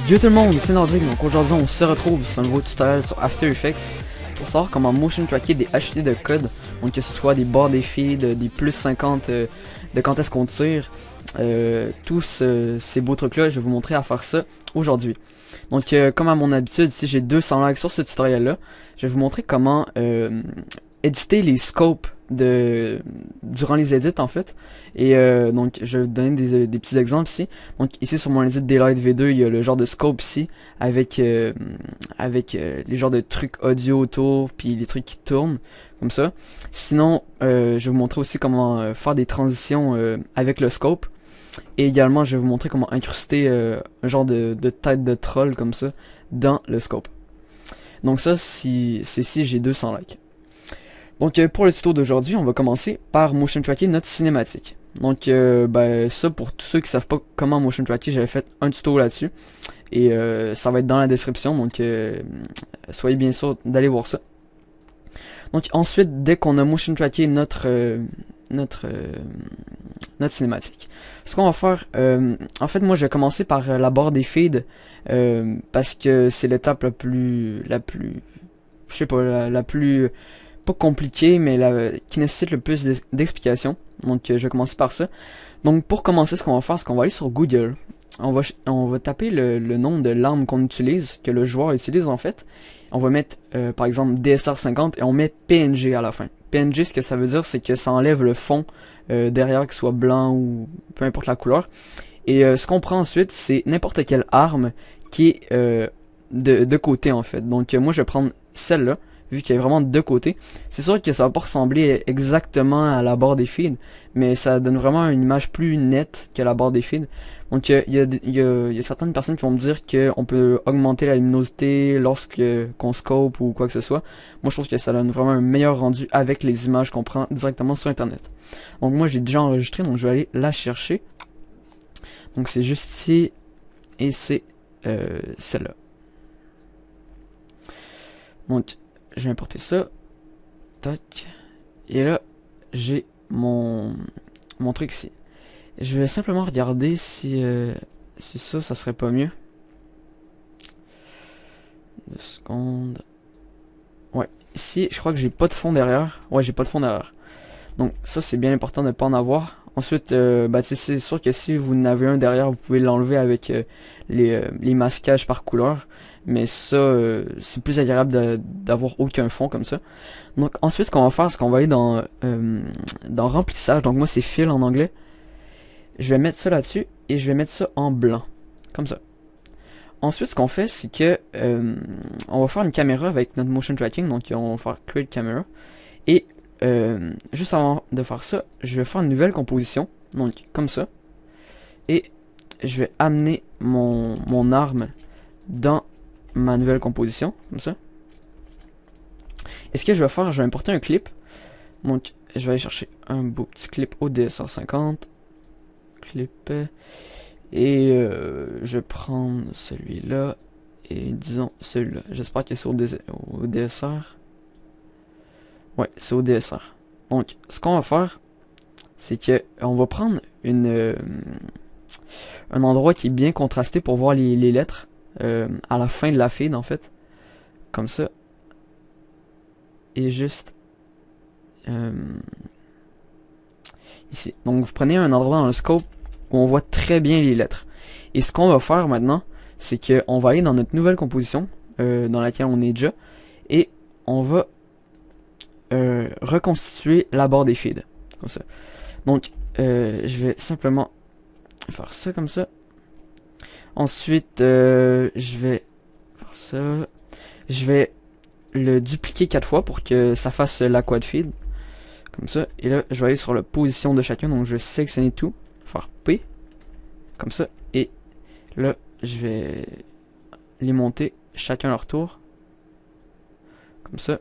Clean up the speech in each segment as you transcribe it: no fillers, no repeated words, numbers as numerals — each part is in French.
Yo tout le monde, c'est Nordique, donc aujourd'hui on se retrouve sur un nouveau tutoriel sur After Effects pour savoir comment motion tracker des HT de code, donc que ce soit des barres des feeds, des plus 50 de quand est-ce qu'on tire, tous ces beaux trucs là, je vais vous montrer à faire ça aujourd'hui. Donc comme à mon habitude, si j'ai 200 likes sur ce tutoriel là, je vais vous montrer comment éditer les scopes durant les edits en fait. Et donc je vais vous donner des petits exemples ici. Donc ici sur mon edit Daylight V2 il y a le genre de scope ici avec les genres de trucs audio autour puis les trucs qui tournent comme ça. Sinon je vais vous montrer aussi comment faire des transitions avec le scope. Et également je vais vous montrer comment incruster un genre de tête de troll comme ça dans le scope. Donc ça c'est si j'ai 200 likes. Donc pour le tuto d'aujourd'hui, on va commencer par motion tracker notre cinématique. Donc ça pour tous ceux qui savent pas comment motion tracker, j'avais fait un tuto là-dessus. Et ça va être dans la description, donc soyez bien sûr d'aller voir ça. Donc ensuite, dès qu'on a motion tracké notre cinématique, ce qu'on va faire, en fait moi je vais commencer par la barre des feeds, parce que c'est l'étape la plus, je sais pas, la plus pas compliqué, mais qui nécessite le plus d'explications. Donc je vais commencer par ça. Donc pour commencer, ce qu'on va faire, c'est qu'on va aller sur Google. On va taper le nom de l'arme qu'on utilise, que le joueur utilise en fait. On va mettre par exemple DSR50 et on met PNG à la fin. PNG, ce que ça veut dire, c'est que ça enlève le fond derrière, qu'il soit blanc ou peu importe la couleur. Et ce qu'on prend ensuite, c'est n'importe quelle arme qui est de côté en fait. Donc moi je vais prendre celle-là, vu qu'elle est vraiment de côté. C'est sûr que ça va pas ressembler exactement à la barre des feeds, mais ça donne vraiment une image plus nette que la barre des feeds. Donc il y a certaines personnes qui vont me dire qu'on peut augmenter la luminosité lorsque qu'on scope ou quoi que ce soit. Moi je trouve que ça donne vraiment un meilleur rendu avec les images qu'on prend directement sur internet. Donc moi j'ai déjà enregistré, donc je vais aller la chercher. Donc c'est juste ici et c'est celle-là. Donc je vais importer ça. Tac. Et là, j'ai mon truc ici. Je vais simplement regarder si ça serait pas mieux. 2 secondes. Ouais. Ici, je crois que j'ai pas de fond derrière. Ouais, j'ai pas de fond derrière. Donc ça, c'est bien important de ne pas en avoir. Ensuite, c'est sûr que si vous en avez un derrière, vous pouvez l'enlever avec les masquages par couleur. Mais ça, c'est plus agréable d'avoir aucun fond comme ça. Donc ensuite, ce qu'on va faire, c'est qu'on va aller dans remplissage. Donc moi, c'est fill en anglais. Je vais mettre ça là-dessus et je vais mettre ça en blanc. Comme ça. Ensuite, ce qu'on fait, c'est que on va faire une caméra avec notre motion tracking. Donc on va faire create camera. Et juste avant de faire ça, je vais faire une nouvelle composition. Donc comme ça. Et je vais amener mon arme dans ma nouvelle composition, comme ça. Et ce que je vais faire, je vais importer un clip. Donc, je vais aller chercher un beau petit clip au DSR50. Clip. Et je vais prendre celui-là. Et disons celui-là. J'espère que c'est au DSR. Ouais, c'est au DSR. Donc, ce qu'on va faire, c'est que on va prendre un endroit qui est bien contrasté pour voir les lettres. À la fin de la feed en fait, comme ça, et juste ici. Donc vous prenez un endroit dans le scope où on voit très bien les lettres, et ce qu'on va faire maintenant, c'est que on va aller dans notre nouvelle composition dans laquelle on est déjà, et on va reconstituer la barre des feeds comme ça. Donc je vais simplement faire ça comme ça. Ensuite, je vais faire ça. Je vais le dupliquer 4 fois pour que ça fasse la quad feed. Comme ça. Et là, je vais aller sur la position de chacun. Donc, je vais sélectionner tout. Faire P. Comme ça. Et là, je vais les monter chacun leur tour. Comme ça.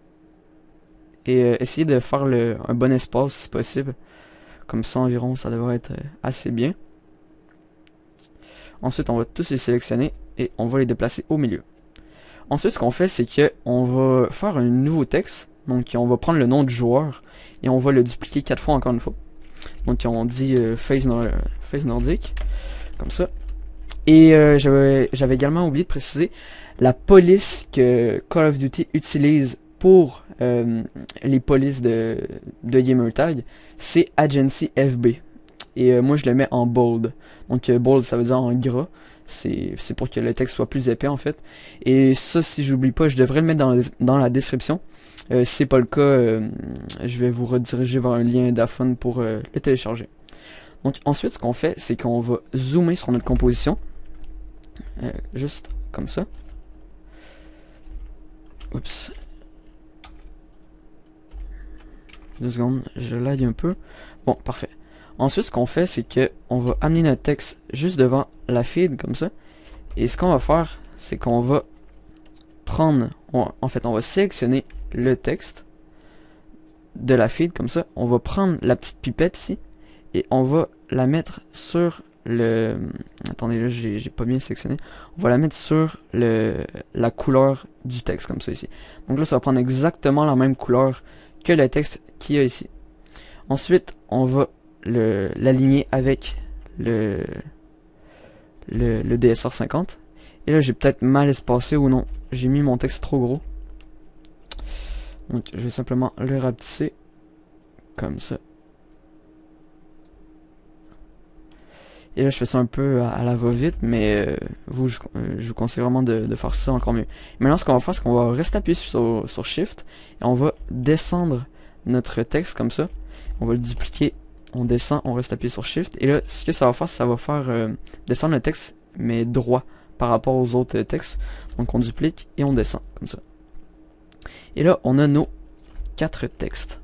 Et essayer de faire un bon espace si possible. Comme ça environ, ça devrait être assez bien. Ensuite, on va tous les sélectionner et on va les déplacer au milieu. Ensuite, ce qu'on fait, c'est que on va faire un nouveau texte. Donc, on va prendre le nom du joueur et on va le dupliquer 4 fois encore une fois. Donc, on dit face nordique, comme ça. Et j'avais également oublié de préciser la police que Call of Duty utilise pour les polices de Gamertag, c'est Agency FB. Et moi je le mets en bold. Donc bold ça veut dire en gras. C'est pour que le texte soit plus épais en fait. Et ça, si j'oublie pas, je devrais le mettre dans la description. Si c'est pas le cas, je vais vous rediriger vers un lien d'Afon pour le télécharger. Donc ensuite, ce qu'on fait, c'est qu'on va zoomer sur notre composition. Juste comme ça. Oups. 2 secondes, je lag un peu. Bon, parfait. Ensuite, ce qu'on fait, c'est que on va amener notre texte juste devant la feed, comme ça. Et ce qu'on va faire, c'est qu'on va prendre... en fait, on va sélectionner le texte de la feed, comme ça. On va prendre la petite pipette ici. Et on va la mettre sur le... Attendez, là, j'ai pas bien sélectionné. On va la mettre sur la couleur du texte, comme ça, ici. Donc là, ça va prendre exactement la même couleur que le texte qu'il y a ici. Ensuite, on va l'aligner avec le DSR 50. Et là, j'ai peut-être mal espacé ou non. J'ai mis mon texte trop gros. Donc, je vais simplement le rapetisser comme ça. Et là, je fais ça un peu à la va-vite, mais je vous conseille vraiment de faire ça encore mieux. Maintenant, ce qu'on va faire, c'est qu'on va rester appuyé sur Shift et on va descendre notre texte comme ça. On va le dupliquer, on descend, on reste appuyé sur Shift. Et là, ce que ça va faire descendre le texte, mais droit par rapport aux autres textes. Donc, on duplique et on descend comme ça. Et là, on a nos 4 textes.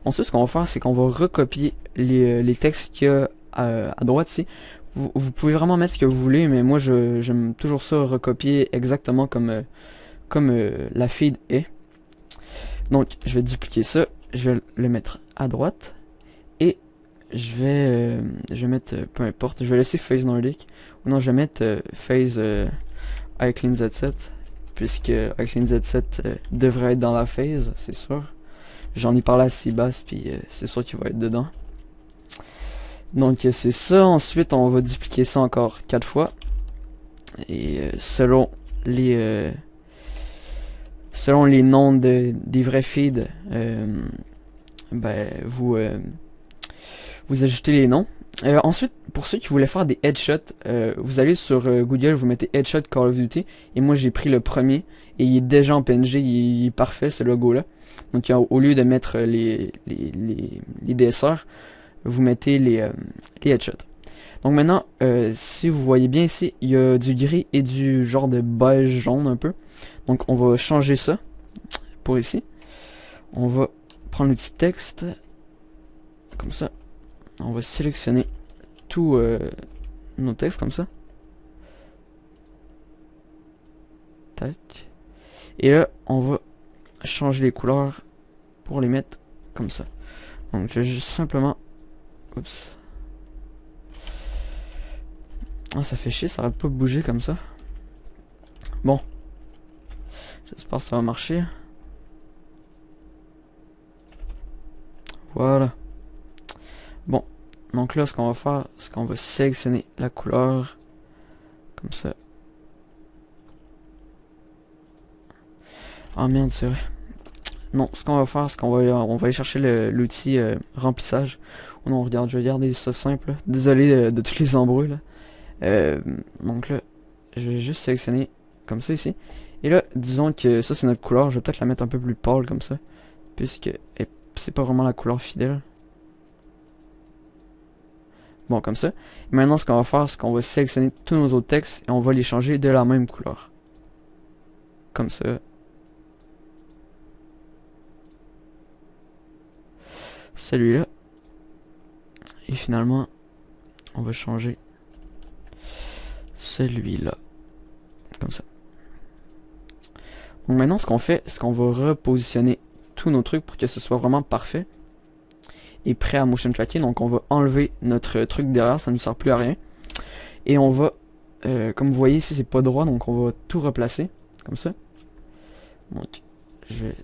Ensuite, ce qu'on va faire, c'est qu'on va recopier les textes qu'il y a à droite ici. Vous pouvez vraiment mettre ce que vous voulez, mais moi j'aime toujours ça recopier exactement comme la feed est. Donc je vais dupliquer ça, je vais le mettre à droite et je vais mettre peu importe, je vais laisser phase nordic ou non, je vais mettre phase iClean Z7 puisque iClean Z7 devrait être dans la phase, c'est sûr. J'en ai parlé à Sibas puis c'est sûr qu'il va être dedans. Donc c'est ça, ensuite on va dupliquer ça encore 4 fois. Et selon les noms des vrais feeds, ben, vous ajoutez les noms. Ensuite, pour ceux qui voulaient faire des headshots, vous allez sur Google, vous mettez headshot Call of Duty. Et moi j'ai pris le premier et il est déjà en PNG, il est parfait ce logo là. Donc au lieu de mettre les DSR, vous mettez les headshots. Donc maintenant, si vous voyez bien ici, il y a du gris et du genre de beige jaune un peu. Donc on va changer ça pour ici. On va prendre le petit texte, comme ça. On va sélectionner tous nos textes comme ça. Tac. Et là, on va changer les couleurs pour les mettre comme ça. Donc je vais juste simplement... Oups. Ah, ça fait chier, ça arrête pas de bouger comme ça. Bon. J'espère que ça va marcher. Voilà. Bon. Donc là, ce qu'on va faire, c'est qu'on va sélectionner la couleur. Comme ça. Ah merde, c'est vrai. Non, ce qu'on va faire, c'est qu'on va aller chercher l'outil remplissage. Oh non, regarde, je vais garder ça simple. Désolé de tous les embrouilles là. Donc là, je vais juste sélectionner comme ça ici. Et là, disons que ça c'est notre couleur. Je vais peut-être la mettre un peu plus pâle comme ça, puisque c'est pas vraiment la couleur fidèle. Bon, comme ça. Et maintenant, ce qu'on va faire, c'est qu'on va sélectionner tous nos autres textes et on va les changer de la même couleur. Comme ça. Celui-là. Et finalement, on va changer celui-là. Comme ça. Donc maintenant, ce qu'on fait, c'est qu'on va repositionner tous nos trucs pour que ce soit vraiment parfait et prêt à motion tracker. Donc on va enlever notre truc derrière, ça ne nous sert plus à rien. Et on va, comme vous voyez ici, c'est pas droit, donc on va tout replacer comme ça. Donc je vais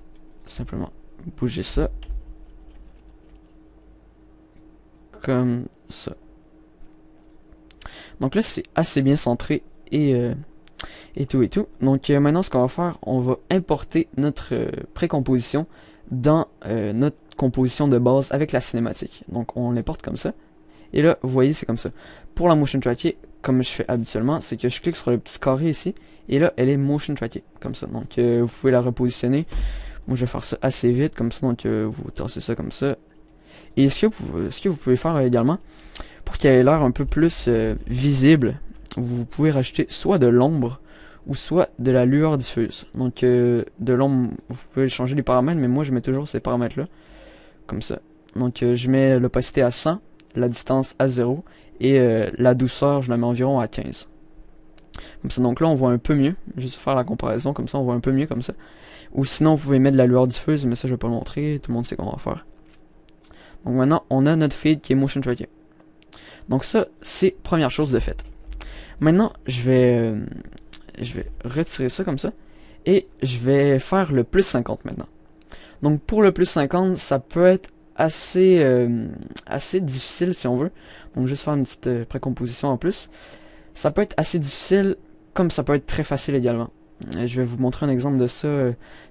simplement bouger ça comme ça. Donc là, c'est assez bien centré et tout et tout. Donc maintenant, ce qu'on va faire, on va importer notre précomposition dans notre composition de base avec la cinématique. Donc on l'importe comme ça. Et là, vous voyez, c'est comme ça. Pour la motion tracker, comme je fais habituellement, c'est que je clique sur le petit carré ici. Et là, elle est motion trackée, comme ça. Donc vous pouvez la repositionner. Moi, je vais faire ça assez vite, comme ça. Donc vous tracez ça comme ça. Et ce que vous pouvez faire également, pour qu'elle ait l'air un peu plus visible, vous pouvez rajouter soit de l'ombre ou soit de la lueur diffuse. Donc de l'ombre, vous pouvez changer les paramètres, mais moi je mets toujours ces paramètres là, comme ça. Donc je mets l'opacité à 100, la distance à 0 et la douceur je la mets environ à 15. Comme ça, donc là on voit un peu mieux, juste faire la comparaison, comme ça on voit un peu mieux comme ça. Ou sinon vous pouvez mettre de la lueur diffuse, mais ça je vais pas le montrer, tout le monde sait qu'on va faire. Donc maintenant on a notre feed qui est motion tracker. Donc ça c'est première chose de faite. Maintenant je vais retirer ça comme ça et je vais faire le plus 50 maintenant. Donc pour le plus 50 ça peut être assez difficile si on veut. Donc juste faire une petite précomposition en plus. Ça peut être assez difficile comme ça peut être très facile également. Je vais vous montrer un exemple de ça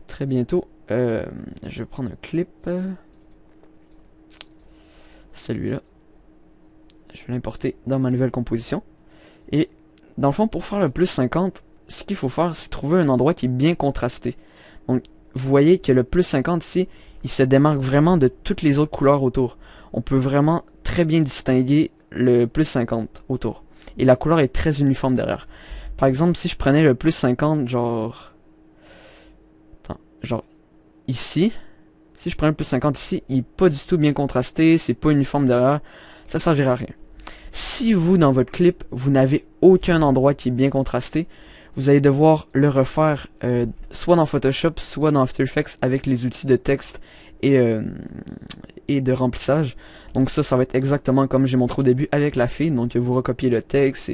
très bientôt. Je vais prendre un clip. Celui-là. Je vais l'importer dans ma nouvelle composition. Et dans le fond, pour faire le plus 50, ce qu'il faut faire, c'est trouver un endroit qui est bien contrasté. Donc, vous voyez que le plus 50 ici, il se démarque vraiment de toutes les autres couleurs autour. On peut vraiment très bien distinguer le plus 50 autour. Et la couleur est très uniforme derrière. Par exemple, si je prenais le plus 50, genre... Attends, genre ici. Si je prends le plus 50 ici, il n'est pas du tout bien contrasté, c'est pas uniforme derrière. Ça servira à rien. Si vous, dans votre clip, vous n'avez aucun endroit qui est bien contrasté, vous allez devoir le refaire soit dans Photoshop, soit dans After Effects avec les outils de texte et de remplissage. Donc ça va être exactement comme j'ai montré au début avec la feed. Donc vous recopiez le texte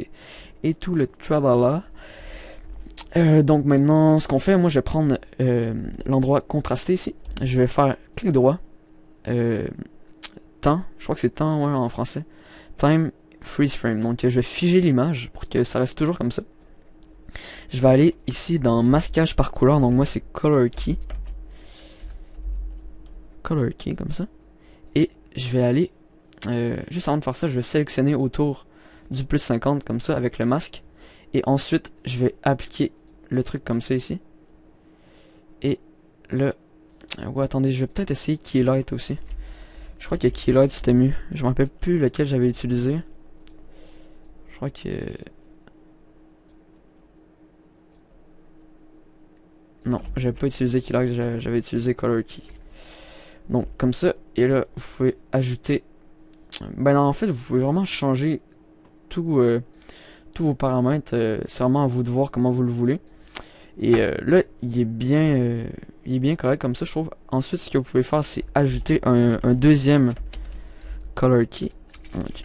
et tout le tralala. Donc maintenant, ce qu'on fait, moi je vais prendre l'endroit contrasté ici. Je vais faire clic droit, temps, je crois que c'est temps, ouais, en français. Time, freeze frame. Donc je vais figer l'image pour que ça reste toujours comme ça. Je vais aller ici dans masquage par couleur, donc moi c'est color key. Color key comme ça. Et je vais aller, juste avant de faire ça, je vais sélectionner autour du plus 50 comme ça avec le masque. Et ensuite, je vais appliquer le truc comme ça ici. Et le... ouais, attendez, je vais peut-être essayer Keylight aussi. Je crois que Keylight c'était mieux. Je me rappelle plus lequel j'avais utilisé. Je crois que... non, j'avais pas utilisé Keylight, j'avais utilisé Color Key. Donc, comme ça, et là, vous pouvez ajouter... ben en fait, vous pouvez vraiment changer tout... tous vos paramètres, c'est vraiment à vous de voir comment vous le voulez. Et là, il est bien correct comme ça, je trouve. Ensuite, ce que vous pouvez faire, c'est ajouter un deuxième color key. Donc,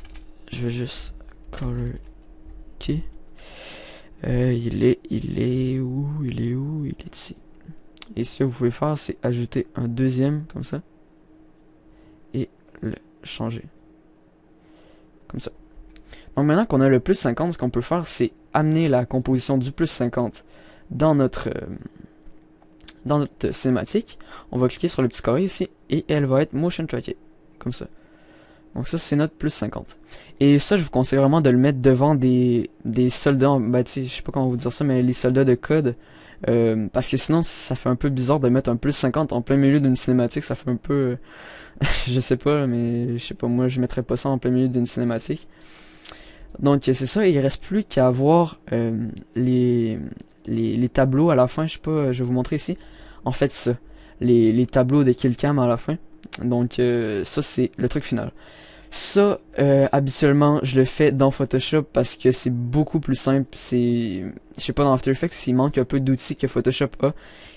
je vais juste color key. Il est où? Il est ici. Et ce que vous pouvez faire, c'est ajouter un deuxième comme ça et le changer comme ça. Donc maintenant qu'on a le plus 50, ce qu'on peut faire, c'est amener la composition du plus 50 dans notre cinématique. On va cliquer sur le petit carré ici et elle va être motion trackée, comme ça. Donc ça, c'est notre plus 50. Et ça, je vous conseille vraiment de le mettre devant des soldats, ben, je sais pas comment vous dire ça, mais les soldats de code. Parce que sinon, ça fait un peu bizarre de mettre un plus 50 en plein milieu d'une cinématique. Ça fait un peu... je sais pas, mais je sais pas, moi, je mettrais pas ça en plein milieu d'une cinématique. Donc c'est ça, il reste plus qu'à avoir les tableaux à la fin, je sais pas, je vais vous montrer ici. En fait ça, les tableaux de killcam à la fin. Donc ça c'est le truc final. Ça, habituellement, je le fais dans Photoshop parce que c'est beaucoup plus simple. C'est, je sais pas, dans After Effects, il manque un peu d'outils que Photoshop a.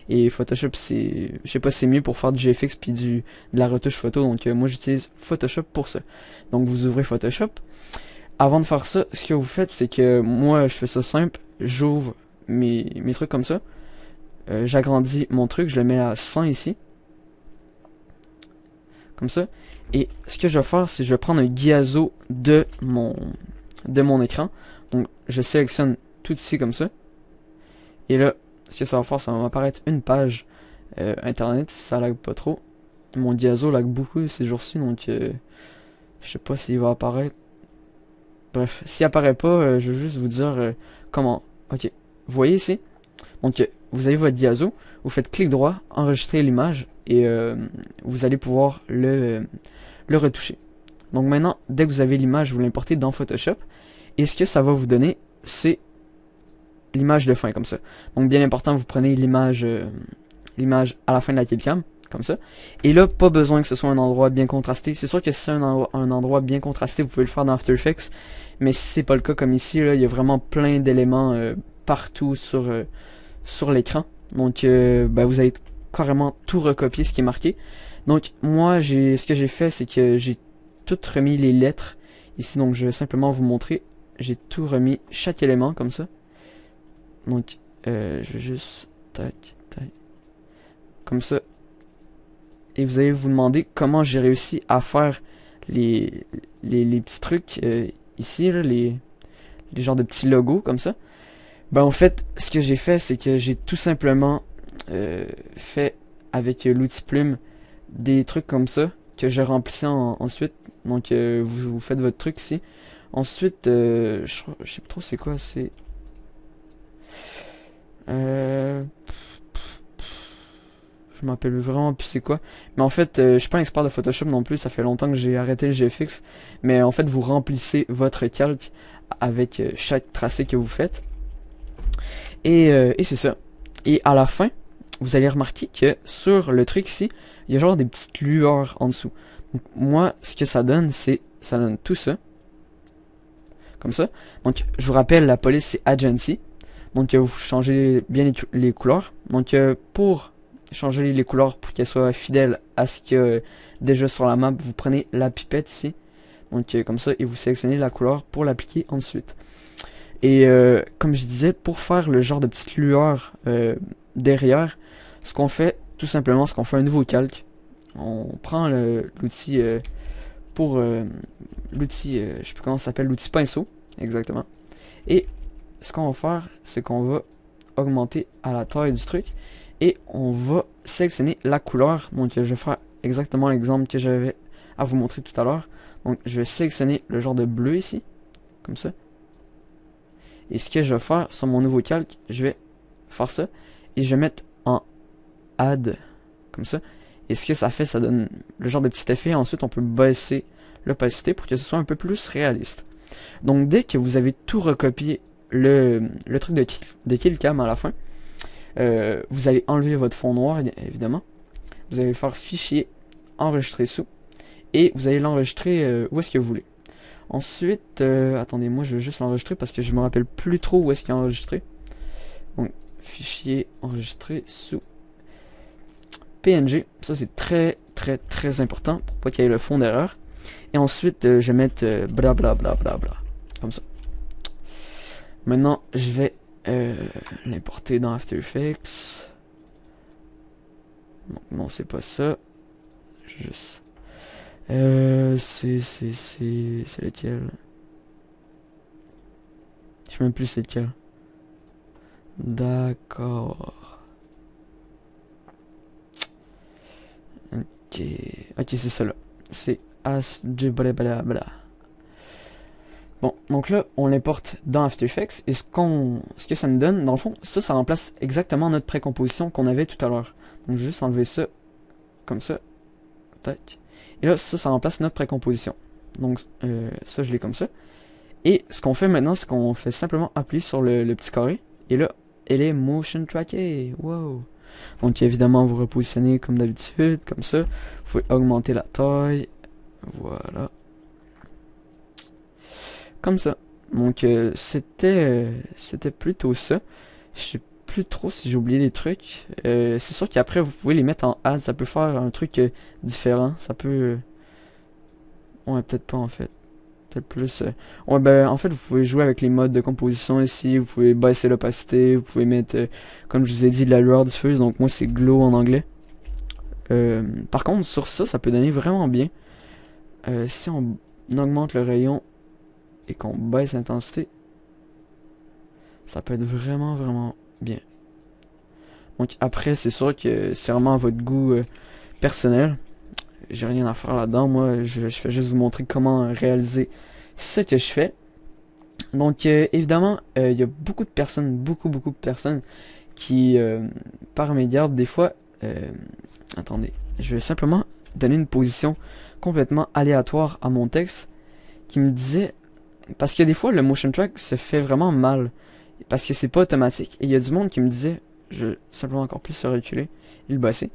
Et Photoshop, c'est, je sais pas, c'est mieux pour faire du GFX puis de la retouche photo. Donc moi j'utilise Photoshop pour ça. Donc vous ouvrez Photoshop. Avant de faire ça, ce que vous faites, c'est que moi, je fais ça simple. J'ouvre mes trucs comme ça. J'agrandis mon truc, je le mets à 100 ici. Comme ça. Et ce que je vais faire, c'est que je vais prendre un Guiazo de mon écran. Donc je sélectionne tout ici comme ça. Et là, ce que ça va faire, ça va m'apparaître une page internet, si ça lag pas trop. Mon Diazo lag beaucoup ces jours-ci, donc je sais pas s'il va apparaître. Bref, s'il apparaît pas, je vais juste vous dire comment. Ok, vous voyez ici? Donc vous avez votre Diazo, vous faites clic droit, enregistrer l'image, et vous allez pouvoir le retoucher. Donc maintenant, dès que vous avez l'image, vous l'importez dans Photoshop, et ce que ça va vous donner, c'est l'image de fin, comme ça. Donc bien important, vous prenez l'image à la fin de la killcam, comme ça. Et là, pas besoin que ce soit un endroit bien contrasté. C'est sûr que si c'est un endroit bien contrasté, vous pouvez le faire dans After Effects. Mais si c'est pas le cas comme ici, là, il y a vraiment plein d'éléments partout sur l'écran. Donc ben, vous allez carrément tout recopier ce qui est marqué. Donc moi, ce que j'ai fait, c'est que j'ai tout remis les lettres ici. Donc je vais simplement vous montrer. J'ai tout remis, chaque élément, comme ça. Donc je vais juste... Tac, tac. Comme ça. Et vous allez vous demander comment j'ai réussi à faire les petits trucs ici, là, les genres de petits logos comme ça. Ben en fait, ce que j'ai fait, c'est que j'ai tout simplement fait avec l'outil plume des trucs comme ça que je remplissais ensuite. Donc vous faites votre truc ici. Ensuite, je sais pas trop c'est quoi, c'est... Je m'appelle vraiment plus c'est quoi. Mais en fait, je suis pas un expert de Photoshop non plus, ça fait longtemps que j'ai arrêté le GFX. Mais en fait, vous remplissez votre calque avec chaque tracé que vous faites. Et c'est ça. Et à la fin, vous allez remarquer que sur le truc ici, il y a genre des petites lueurs en dessous. Donc moi, ce que ça donne, c'est... ça donne tout ça. Comme ça. Donc, je vous rappelle, la police, c'est Agency. Donc, vous changez bien les couleurs. Donc, pour changer les couleurs pour qu'elles soient fidèles à ce qu'il y a déjà sur la map, vous prenez la pipette ici. Donc, comme ça, et vous sélectionnez la couleur pour l'appliquer ensuite. Et comme je disais, pour faire le genre de petite lueur derrière, ce qu'on fait, tout simplement, c'est qu'on fait un nouveau calque. On prend l'outil l'outil, je sais plus comment ça s'appelle, l'outil pinceau, exactement. Et ce qu'on va faire, c'est qu'on va augmenter à la taille du truc et on va sélectionner la couleur. Donc je vais faire exactement l'exemple que j'avais à vous montrer tout à l'heure. Donc je vais sélectionner le genre de bleu ici, comme ça. Et ce que je vais faire sur mon nouveau calque, je vais faire ça et je vais mettre en add, comme ça. Et ce que ça fait, ça donne le genre de petit effet. Ensuite, on peut baisser l'opacité pour que ce soit un peu plus réaliste. Donc dès que vous avez tout recopié le truc de killcam à la fin, vous allez enlever votre fond noir évidemment, vous allez faire fichier enregistrer sous et vous allez l'enregistrer où est-ce que vous voulez. Ensuite, attendez, moi je vais juste l'enregistrer parce que je me rappelle plus trop où est-ce qu'il est enregistré. Donc fichier enregistré sous PNG, ça c'est très important pour pas qu'il y ait le fond d'erreur. Et ensuite, je vais mettre blablabla, comme ça. Maintenant, je vais l'importer dans After Effects. Non, c'est pas ça. Juste. C'est lequel? Je sais même plus c'est lequel. D'accord. Ok, c'est ça là. C'est blablabla. Bon, donc là, on l'importe dans After Effects et ce que ça nous donne, dans le fond, ça remplace exactement notre précomposition qu'on avait tout à l'heure. Donc, je vais juste enlever ça, comme ça, tac. Et là, ça remplace notre précomposition. Donc, ça, je l'ai comme ça. Et ce qu'on fait maintenant, c'est qu'on fait simplement appuyer sur le petit carré. Et là, elle est motion trackée. Wow! Donc, évidemment, vous repositionnez comme d'habitude, comme ça. Vous pouvez augmenter la taille. Voilà. Comme ça. Donc c'était plutôt ça. Je sais plus trop si j'ai oublié des trucs. C'est sûr qu'après vous pouvez les mettre en add. Ça peut faire un truc différent. Ça peut... ouais, peut-être pas en fait. Peut-être plus... ouais, ben en fait vous pouvez jouer avec les modes de composition ici. Vous pouvez baisser l'opacité. Vous pouvez mettre, comme je vous ai dit, de la lueur diffuse. Donc moi c'est glow en anglais. Par contre sur ça peut donner vraiment bien. Si on augmente le rayon et qu'on baisse l'intensité, Ça peut être vraiment, vraiment bien. Donc après, c'est sûr que c'est vraiment à votre goût personnel. J'ai rien à faire là-dedans. Moi, je fais juste vous montrer comment réaliser ce que je fais. Donc évidemment, il y a beaucoup de personnes, beaucoup de personnes qui, par mégarde, des fois... attendez, je vais simplement donner une position complètement aléatoire à mon texte qui me disait... Parce que des fois, le motion track se fait vraiment mal. Parce que c'est pas automatique. Et il y a du monde qui me disait... Je vais simplement encore plus le reculer et le bosser.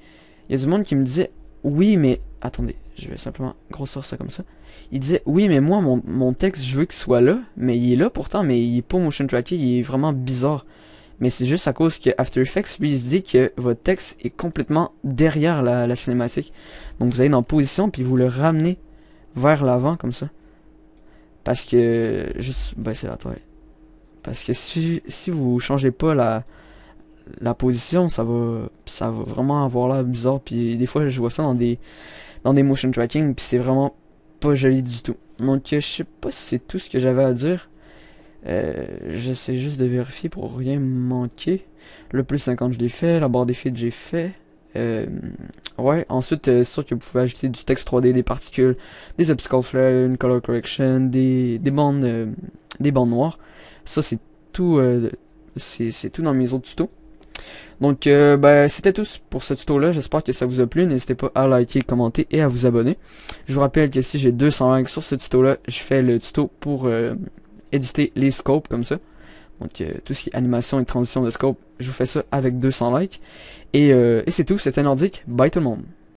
Il y a du monde qui me disait... Oui, mais... Attendez, je vais simplement grossir ça comme ça. Il disait, oui, mais moi, mon texte, je veux qu'il soit là. Mais il est là pourtant, mais il est pas motion tracké. Il est vraiment bizarre. Mais c'est juste à cause que After Effects, lui, il se dit que votre texte est complètement derrière la cinématique. Donc vous allez dans position, puis vous le ramenez vers l'avant, comme ça. Parce que... Juste baisser la taille. Parce que si vous changez pas la position, ça va vraiment avoir l'air bizarre. Puis des fois, je vois ça dans des motion tracking, puis c'est vraiment pas joli du tout. Donc je sais pas si c'est tout ce que j'avais à dire. J'essaie juste de vérifier pour rien manquer. Le plus 50 je l'ai fait, la barre des feeds j'ai fait. Ouais, ensuite c'est sûr que vous pouvez ajouter du texte 3D, des particules, des optical flares, une color correction, des bandes noires. Ça c'est tout, c'est tout dans mes autres tutos. Donc ben, c'était tout pour ce tuto là, j'espère que ça vous a plu, n'hésitez pas à liker, commenter et à vous abonner. Je vous rappelle que si j'ai 200 likes sur ce tuto là, je fais le tuto pour éditer les scopes comme ça. Donc tout ce qui est animation et transition de scope, je vous fais ça avec 200 likes. Et c'est tout, c'était Nordique, bye tout le monde.